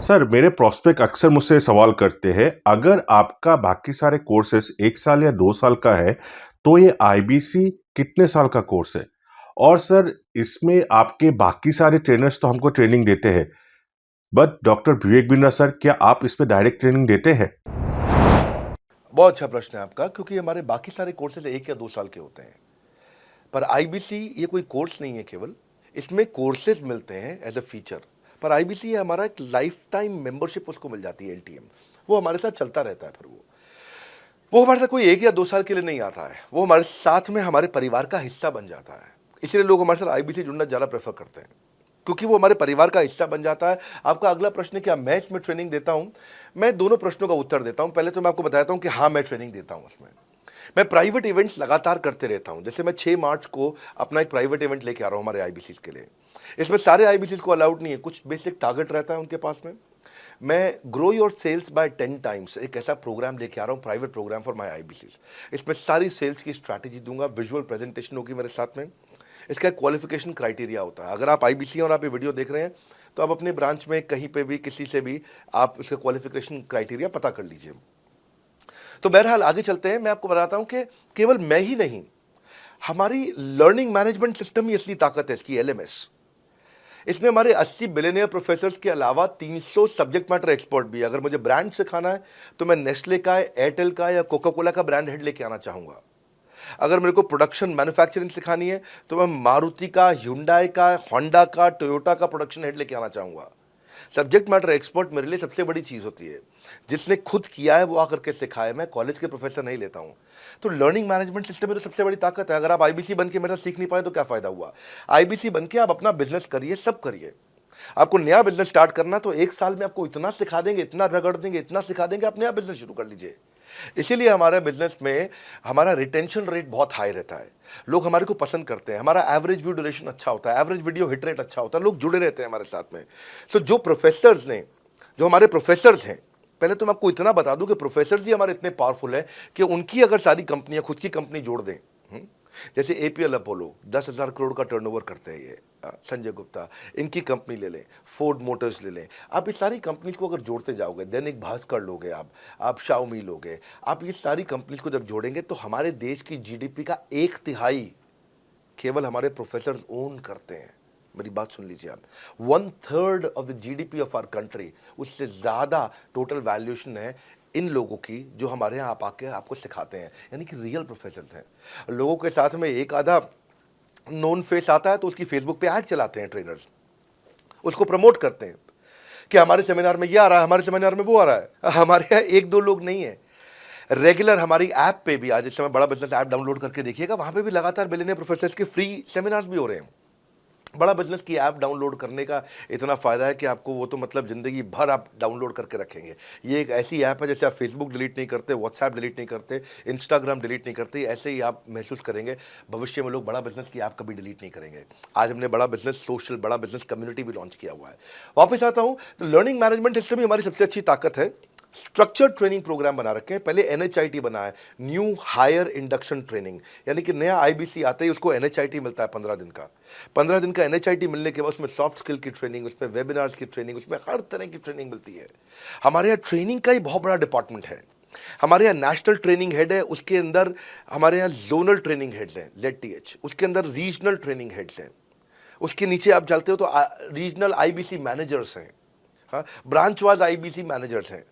Sir, मेरे prospect अक्सर मुझसे सवाल करते हैं, अगर आपका बाकी सारे कोर्सेज़ 1 साल या 2 साल का है, तो ये आईबीसी कितने साल का कोर्स है? और सर, इसमें आपके बाकी सारे ट्रेनर्स तो हमको ट्रेनिंग देते हैं, but doctor Vivek Bindra sir, क्या आप इसमें डायरेक्ट ट्रेनिंग देते हैं? बहुत अच्छा प्रश्न है आपका, क्योंकि हमारे बाकी सारे कोर्सेज 1 या 2 साल के होते हैं। पर आईबीसी ये कोई कोर्स नहीं है केवल, इसमें कोर्सेज मिलते हैं एज अ फीचर। पर आईबीसी हमारा एक लाइफ टाइम मेंबरशिप उसको मिल जाती है, एलटीएम। वो हमारे साथ चलता रहता है। फिर वो हमारे साथ कोई 1 या 2 साल के लिए नहीं आता है, वो हमारे साथ में हमारे परिवार का हिस्सा बन जाता है। इसलिए लोग हमारे साथ आईबीसी जुड़ना ज़्यादा प्रेफर करते हैं, क्योंकि वो हमारे परिवार का हिस्सा बन जाता है। आपका अगला प्रश्न है, क्या मैं इसमें ट्रेनिंग देता हूं? मैं दोनों प्रश्नों का उत्तर देता हूं। पहले तो मैं आपको बताता हूं कि हाँ, मैं ट्रेनिंग देता हूं उसमें। मैं प्राइवेट इवेंट्स लगातार करते रहता हूं। जैसे मैं 6 मार्च को अपना एक प्राइवेट इवेंट लेके आ रहा हूं हमारे आईबीसी के लिए। इसमें सारे आईबीसी को अलाउड नहीं है, कुछ बेसिक टारगेट रहता है उनके पास में। मैं grow your sales by 10 times एक ऐसा प्रोग्राम लेके आ रहा हूँ, private programme for my IBC. इसमें सारी सेल्स की स्ट्रैटेजी दूंगा, विजुअल प्रेजेंटेशन होगी मेरे साथ में। इसका एक क्वालिफिकेशन क्राइटेरिया होता है। अगर आप आईबीसी और आप ये वीडियो देख रहे हैं, तो आप अपने ब्रांच में कहीं पे भी किसी से भी आप इसका क्वालिफिकेशन क्राइटेरिया पता कर लीजिए। तो बहरहाल आगे चलते हैं। मैं आपको बताता हूं कि केवल मैं ही नहीं, हमारी लर्निंग मैनेजमेंट सिस्टम ही असली ताकत है इसकी, एलएमएस। इसमें हमारे 80 बिलियनियर प्रोफेसर्स के अलावा 300 सब्जेक्ट मैटर एक्सपर्ट भी है। अगर मुझे ब्रांड सिखाना है, तो मैं नेस्ले का, एयरटेल का या कोका कोला का ब्रांड हेड लेके आना चाहूंगा। अगर मेरे को प्रोडक्शन मैन्युफैक्चरिंग सिखानी है, तो मैं मारुति का, ह्युंडई का, होंडा का, टोयोटा का प्रोडक्शन हेड लेके आना चाहूंगा। सब्जेक्ट मैटर एक्सपर्ट मेरे लिए सबसे बड़ी चीज़ होती है। जिसने खुद किया है वो आकर के सिखाए। मैं कॉलेज के प्रोफेसर नहीं लेता हूं। तो लर्निंग मैनेजमेंट सिस्टम में तो सबसे बड़ी ताकत है। अगर आप आईबीसी बन के मेरे साथ सीख नहीं पाए तो क्या फायदा हुआ? आईबीसी बन के आप अपना बिजनेस करिए, सब करिए। आपको नया बिजनेस स्टार्ट करना, तो 1 साल में आपको इतना सिखा देंगे, इतना रगड़ देंगे, इतना सिखा देंगे, आप नया बिजनेस शुरू कर लीजिए। इसीलिए हमारे बिजनेस में हमारा रिटेंशन रेट बहुत हाई रहता है। लोग हमारे को पसंद करते हैं। हमारा एवरेज व्यू ड्यूरेशन अच्छा होता है, एवरेज वीडियो हिट रेट अच्छा होता है, लोग जुड़े रहते हैं हमारे साथ में। सो जो हमारे प्रोफेसर्स हैं, पहले तो मैं आपको इतना बता दूं कि प्रोफेसर्स ही हमारे इतने पावरफुल हैं कि उनकी अगर सारी कंपनियां खुद की कंपनी जोड़ दें, जैसे एपीएल अपोलो 10,000 करोड़ का टर्नओवर करते हैं ये, संजय गुप्ता, इनकी कंपनी ले लें, फोर्ड मोटर्स ले लें। आप इस सारी कंपनीज को अगर जोड़ते जाओगे, दैनिक भास्कर लोगे, आप शाओमी लोगे, आप ये सारी कंपनीज को जब जोड़ेंगे, तो हमारे देश की जीडीपी का 1/3 केवल हमारे प्रोफेसर ओन करते हैं। मेरी बात सुन लीजिए आप। 1/3 of the GDP of our country, उससे ज्यादा टोटल वैल्यूएशन है इन लोगों की, जो हमारे यहाँ आप आके आपको सिखाते हैं, यानी कि रियल प्रोफेसर्स हैं। लोगों के साथ में एक आधा नोन फेस आता है, तो उसकी फेसबुक पे ऐड चलाते हैं ट्रेनर्स, उसको प्रमोट करते हैं कि हमारे सेमिनार में ये आ रहा है, हमारे सेमिनार में वो आ रहा है। हमारे यहाँ 1-2 लोग नहीं है। रेगुलर हमारी ऐप पे भी, आज इस समय बड़ा बिजनेस ऐप डाउनलोड करके देखिएगा, वहां पे भी लगातार बिलियनियर प्रोफेसर्स के फ्री सेमिनार्स भी हो रहे हैं। बड़ा बिजनेस की ऐप डाउनलोड करने का इतना फ़ायदा है कि आपको वो तो मतलब ज़िंदगी भर आप डाउनलोड करके रखेंगे। ये एक ऐसी ऐप है, जैसे आप फेसबुक डिलीट नहीं करते, व्हाट्सएप डिलीट नहीं करते, इंस्टाग्राम डिलीट नहीं करते, ऐसे ही आप महसूस करेंगे। भविष्य में लोग बड़ा बिजनेस की ऐप कभी डिलीट नहीं करेंगे। आज हमने बड़ा बिजनेस सोशल, बड़ा बिजनेस कम्युनिटी भी लॉन्च किया हुआ है। वापस आता हूँ, तो लर्निंग मैनेजमेंट सिस्टम ही हमारी सबसे अच्छी ताकत है। स्ट्रक्चर्ड ट्रेनिंग प्रोग्राम बना रखे हैं। पहले एनएचआईटी बना है, न्यू हायर इंडक्शन ट्रेनिंग, यानी कि नया आईबीसी आता ही उसको एनएचआईटी मिलता है 15 दिन का। 15 दिन का एनएचआईटी मिलने के बाद उसमें सॉफ्ट स्किल की ट्रेनिंग, उसमें वेबिनार्स की ट्रेनिंग, उसमें हर तरह की ट्रेनिंग मिलती है। हमारे यहाँ ट्रेनिंग का ही बहुत बड़ा डिपार्टमेंट है। हमारे यहाँ नेशनल ट्रेनिंग हेड है, उसके अंदर हमारे यहाँ जोनल ट्रेनिंग हेड्स हैं, ZTH, उसके अंदर रीजनल ट्रेनिंग हेड्स हैं, उसके नीचे आप चलते हो तो रीजनल आईबीसी मैनेजर्स हैं, हाँ, ब्रांच वाइज आईबीसी मैनेजर्स हैं।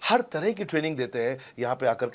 हर तरह की ट्रेनिंग देते हैं यहाँ पे आकर के।